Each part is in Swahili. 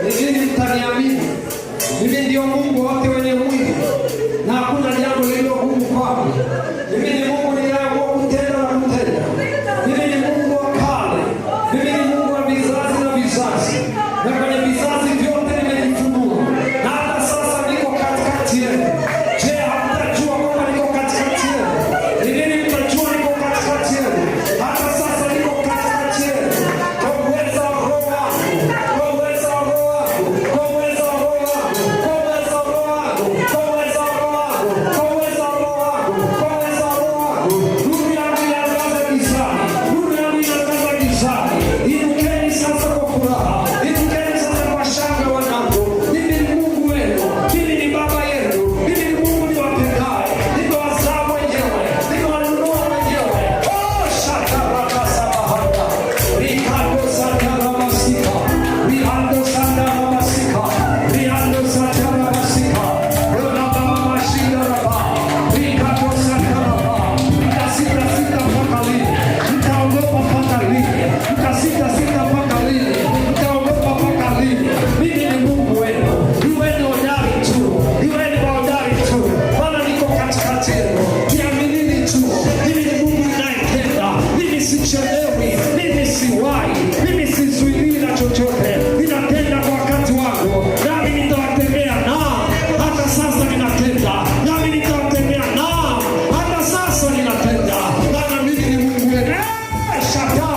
Nijini mtaniamini. Mimi ndio Mungu wote wenye mwili. Na hakuna jambo lililo gumu kwangu. Mimi ni Mungu niliyeamua kutenda na kutenda. Mimi ni Mungu wa kale. Mimi ni Mungu wa vizazi na vizazi. Na kwenye vizazi vyote nimejifunua. Na hata sasa niko katikati yenu. Je, hamtajua kwamba niko katikati yenu? Ni nini mtajua niko katikati yenu? Hata sasa niko katikati yenu. Kwa uwezo wa Roho wangu. Kwa uwezo wa Roho wangu. Kwa uwezo wa Roho wangu. Kwa uwezo wa Roho wangu. Kwa uwezo wa Roho wangu. Kwa uwezo wa Roho wangu. Kwa uwezo wa Roho wangu. Nuru yangu inaangaza gizani. Nuru yangu inaangaza gizani. Inukeni sasa kwa furaha. Inukeni sasa kwa shangwe wanangu. Mimi ni Mungu wenu. Mimi ni Baba yenu. Mimi ni Mungu niwapendaye. Nimewazaa mwenyewe. Nimewanunua mwenyewe. Oh, shakarabasabahata. Rikando satarabasika. Rihando satarabasika. Rihando satarabasika. Rodabamamashidoraba. Rikando sataraba. Mtasita mpaka lini? Mtaogopa mpaka lini? Mtasita mpaka lini? Mtaogopa mpaka lini? Mimi ni Mungu wenu. Iweni hodari tu. Iweni hodari tu. Maana niko katikati yenu. Niaminini tu. Mimi ni Mungu ninayetenda. Mimi sichelewi. Mimi siwahi. Mimi sizuiliwi na chochote. Ninatenda kwa wakati wangu. Nami nitawatendea. Naam. Hata sasa ninatenda. Nami nitawatendea. Naam. Hata sasa ninatenda. Maana mimi ni Mungu wenu. Shaka.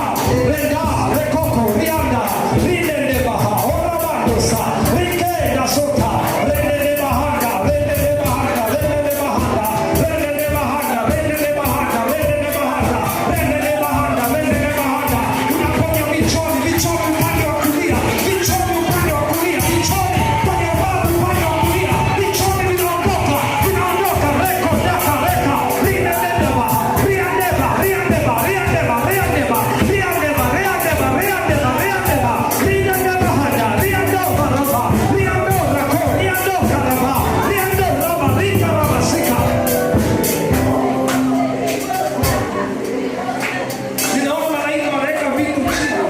Renda. Rekoko. Rianda. Ridende baha. Orabandosa. Rikenda sota. Rendende bahanga. Rendende bahanga. Rendende bahanga. Rendende bahanga. Rendende bahanga. Rendende bahanga. Rendende bahanga. Rendende bahanga. Unaponya vichoni. Vichoni upande wa kulia. Vichoni upande wa kulia. Vichoni upande wa kulia. Vichoni vinaondoka. Vinaondoka. Reko. Daka. Reka. Ridende baha. Riandeba. Riandeba. Riandeba. Riandeba. Riandeba. Riandeba. Riandeba. Riandeba. Ridende bahanga. Riando baraba. Riando rako. Riando karaba. Riando raba. Rika raba sika. Ninaona malaika wanaweka vitu chini.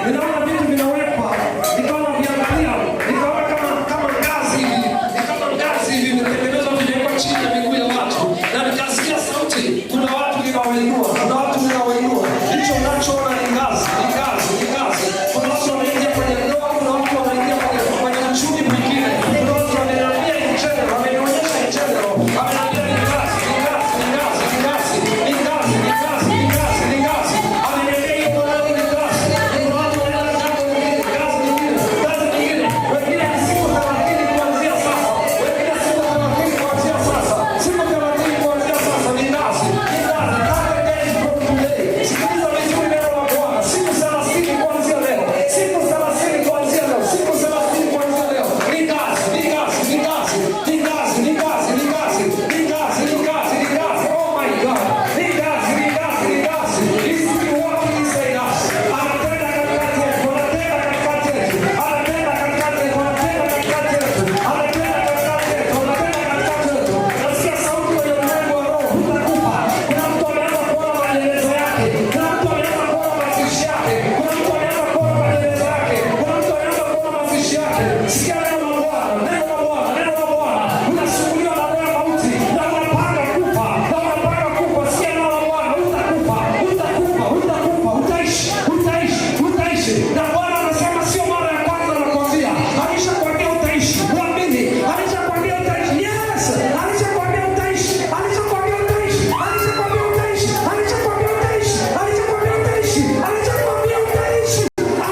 Ninaona vitu vinawekwa. Nikaona viangalia. Nikaona kama ngazi hivi. Ni kama ngazi hivi vimetengenezwa vimewekwa chini ya miguu ya watu. Na nikasikia sauti. Kuna watu ninawainua. Kuna watu ninawainua. Hicho unachoona ni ngazi. Ni ngazi. Ni ngazi. Kuna watu wanaingia kwenye ndoa. Kuna watu wanaingia kwenye uchumi mwingine. Kuna watu wameniambia in general. Wamenionyesha in general. Wameniambia ni ngazi. Ni ngazi. Ni ngazi. Ni ngazi. Ni ngazi. Ni ngazi. Ni ngazi. Ni ngazi. Ameniambia hiyo kwa nani ni ngazi. Kuna watu wanaenda jambo lingine. Ngazi nyingine. Ngazi nyingine. Wengine ni siku 30 kuanzia sasa. Wengine siku 30 kuanzia sasa. Siku 30 kuanzia sasa ni ngazi. Ni ngazi. 30 days from today. Sikiliza vizuri neno la Bwana. Siku 30 kuanzia leo. Siku 30 kuanzia leo. Siku 30 kuanzia leo. Ni ngazi. Ni ngazi. Ni ngazi. Ni ngazi. Ni ngazi. Ni ngazi. Ni ngazi. Ni ngazi. Ni ngazi. Oh my God. Ni ngazi. Ni ngazi. Ni ngazi. This is what he said us. Anatenda katikati yetu. Anatenda katikati yetu. Anatenda katikati yetu. Anatenda katikati yetu. Anatenda katikati yetu. Anatenda katikati yetu. Nasikia sauti kwenye ulimwengu wa roho. Utakufa. Kuna mtu ameanza kuona maelezo yake. Kuna mtu ameanza kuona mazishi yake. Kuna mtu ameanza kuona maelezo yake. Kuna mtu ameanza kuona mazishi yake. Sikia neno la Bwana. Neno la Bwana. Neno la Bwana. Unasumbuliwa na roho ya mauti. Na unapanga kufa. Na unapanga kufa. Sikia neno la Bwana. Utakufa. Utakufa. Utakufa. Utaishi. Utaishi. Utaishi. Na Bwana anasema sio mara ya kwanza anakuambia. Alishakwambia utaishi. Uamini. Alishakwambia utaishi. Yes. Alishakwambia utaishi. Alishakwambia utaishi. Alishakwambia utaishi. Alishakwambia utaishi. Alishakwambia utaishi. Alishakwambia utaishi.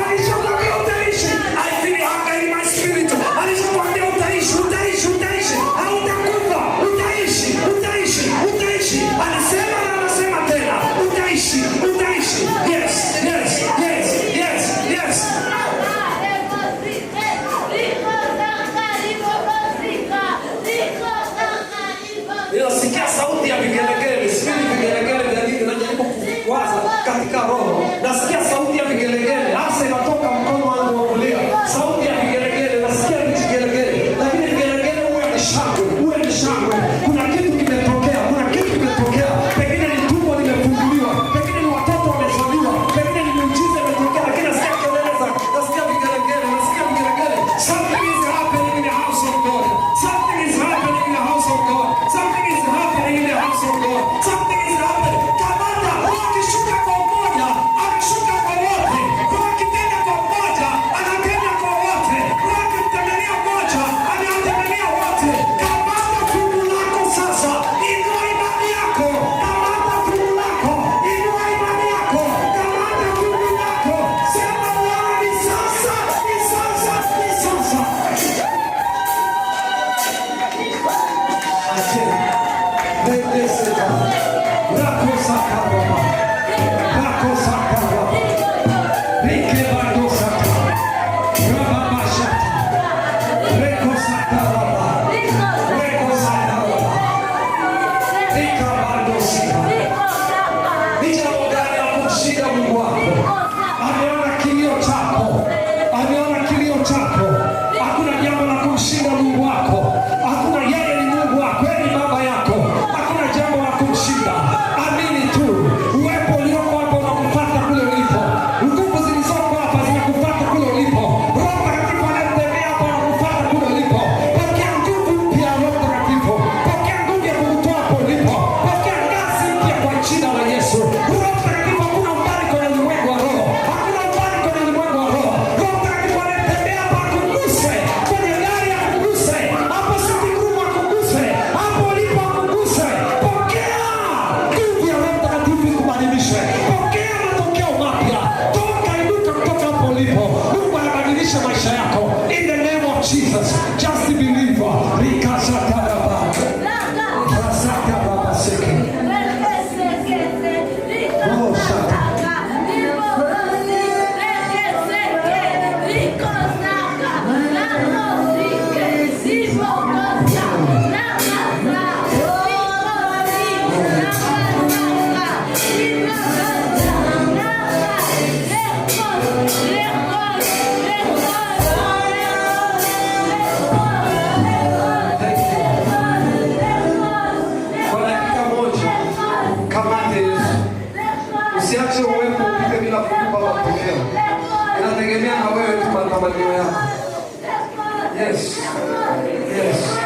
Alishakwambia utaishi. I feel hunger in my spirit. Yes. Yes.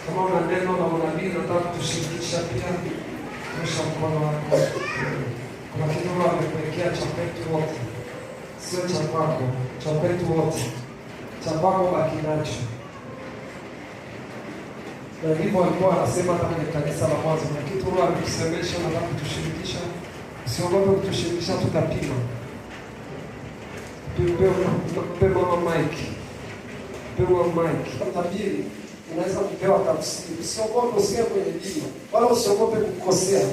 Kama una neno na unabii nataka kushirikisha pia, nyosha mkono wako. Kuna kitu amekuwekea cha kwetu wote, sio cha kwako, cha kwetu wote. Cha kwako baki nacho. Na ndivyo walikuwa wanasema hata kwenye kanisa la mwanzo. Kuna kitu amekusemesha na kutushirikisha. Usiogope kutushirikisha, tutapima. Tupe mama Mike. Pewa Mike. Tabiri. Unaweza kupewa tafsiri. Usiogope usiwe kwenye dini. Wala usiogope kukosea.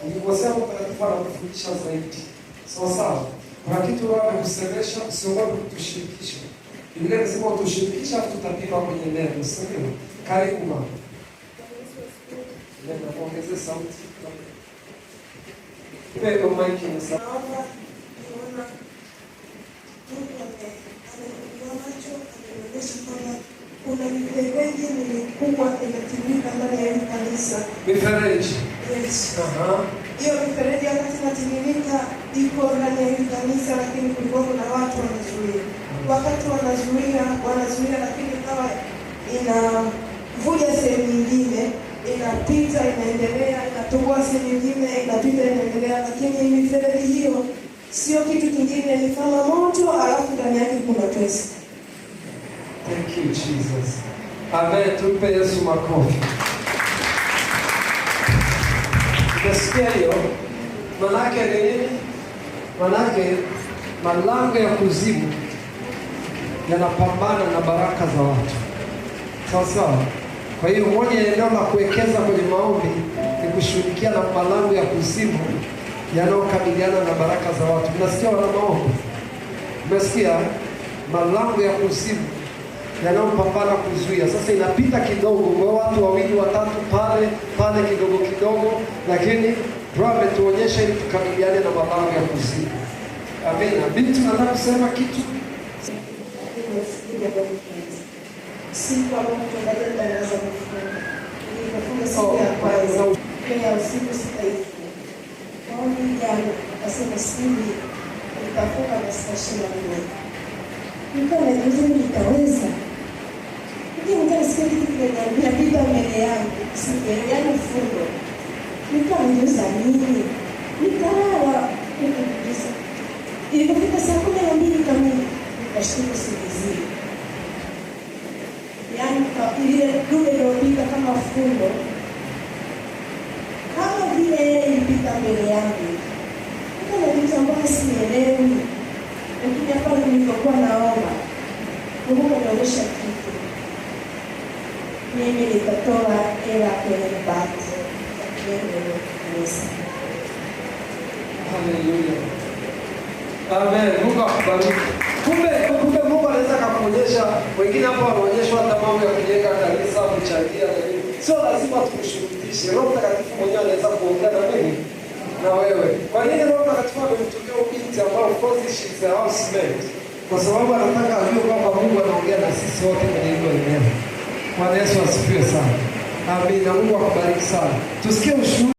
Ukikosea mtakatifu anakufundisha zaidi. Sawa sawa. Kuna kitu wao wamekusemesha, usiogope kutushirikisha. Biblia inasema utushirikisha tutapima kwenye neno. Sio? Karibu mama. Nenda kuongeza sauti. Pewa Mike ni sawa. Kuna mifereji mikubwa inatumika ndani ya kanisa. Mifereji? Yes. Hiyo mifereji wakati inatumika iko ndani ya kanisa, lakini kulikuwa kuna watu wanazuia. Wakati wanazuia lakini kama inavuja sehemu nyingine, inapita inaendelea, inatoboa sehemu nyingine, inapita inaendelea, lakini mifereji hiyo sio kitu kingine, ni kama moto alafu ndani yake kuna pesa. Thank you, Jesus. Amen. Tumpe Yesu makofi. Nasikia hiyo. Manake ni nini? Manake malango ya kuzimu yanapambana na baraka za watu. Sawa sawa. Kwa hiyo moja ya eneo la kuwekeza kwenye maombi ni kushughulikia na malango ya kuzimu yanayokabiliana na baraka za watu. Mnasikia wana maombi? Mnasikia malango ya kuzimu yanayopambana kuzuia. Sasa inapita kidogo kwa watu wawili watatu pale kidogo, lakini Roho ametuonyesha ili tukabiliane na malango ya kuzimu. Amina. Binti nataka kusema kitu. Siku ambayo tunaenda darasa kufunga. Nilipofunga siku ya kwanza, kwa usiku sitaifu. Maombi jana, nasema siri, nitafunga na sitashina mimi. Nilikuwa najiuliza nitaweza. Nisikia kitu kinaniambia bila mbele yangu, sielewi fungo. Nikaanza nini? Nikalala kabisa. Ilipofika saa 12 kamili, nikashtuka usingizi. Yaani ile dude iliyopita kama fungo. Kama vile yeye ilipita mbele yangu. Nikaanza mbona sielewi. Lakini hapa nilipokuwa naomba, Mungu anaonyesha kitu. Mimi nitatoa hela kwenye bati ya kwenye kanisa. Haleluya. Amen. Mungu akubariki. Kumbe Mungu anaweza kukuonyesha, wengine hapa wanaonyeshwa hata mambo ya kujenga kanisa, kuchangia na nini. Sio lazima tukushurutishe. Roho Mtakatifu mwenyewe anaweza kuongea na mimi na wewe. Kwa nini Roho Mtakatifu amemtokea binti ambao of course she is a housemate? Kwa sababu anataka ajue kwamba Mungu anaongea na sisi wote kwenye hilo eneo. Bwana Yesu asifiwe sana. Amina. Mungu akubariki sana. Tusikie ushuhuda.